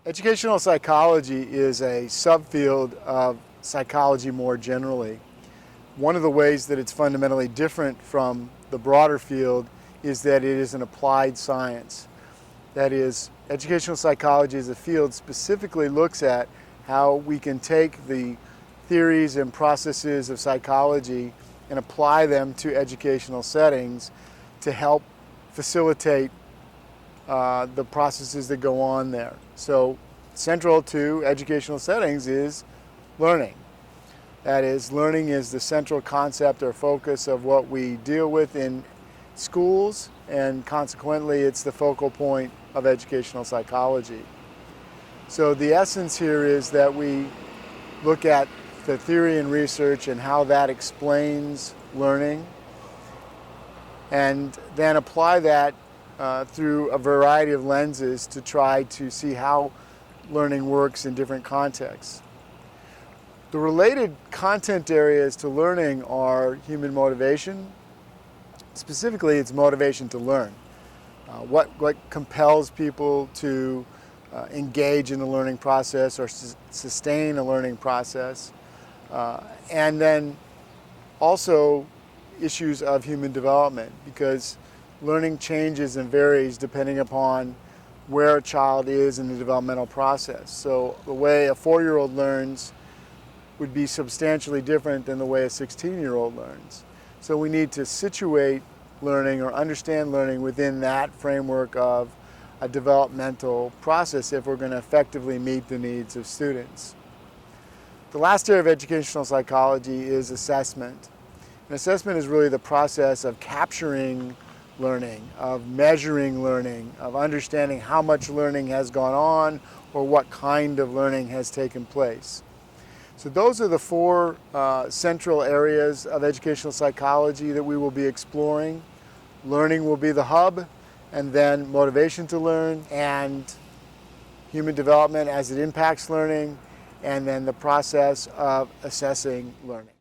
Educational psychology is a subfield of psychology more generally. One of the ways that it's fundamentally different from the broader field is that it is an applied science. That is, educational psychology as a field specifically looks at how we can take the theories and processes of psychology and apply them to educational settings to help facilitate the processes that go on there. So central to educational settings is learning. That is, learning is the central concept or focus of what we deal with in schools, and consequently it's the focal point of educational psychology. So the essence here is that we look at the theory and research and how that explains learning, and then apply that through a variety of lenses to try to see how learning works in different contexts. The related content areas to learning are human motivation. Specifically, it's motivation to learn. What compels people to engage in the learning process or sustain a learning process. And then also issues of human development, because learning changes and varies depending upon where a child is in the developmental process. So the way a 4-year-old learns would be substantially different than the way a 16-year-old learns. So we need to situate learning or understand learning within that framework of a developmental process if we're going to effectively meet the needs of students. The last area of educational psychology is assessment. And assessment is really the process of capturing learning, of measuring learning, of understanding how much learning has gone on or what kind of learning has taken place. So those are the four central areas of educational psychology that we will be exploring. Learning will be the hub, and then motivation to learn, and human development as it impacts learning, and then the process of assessing learning.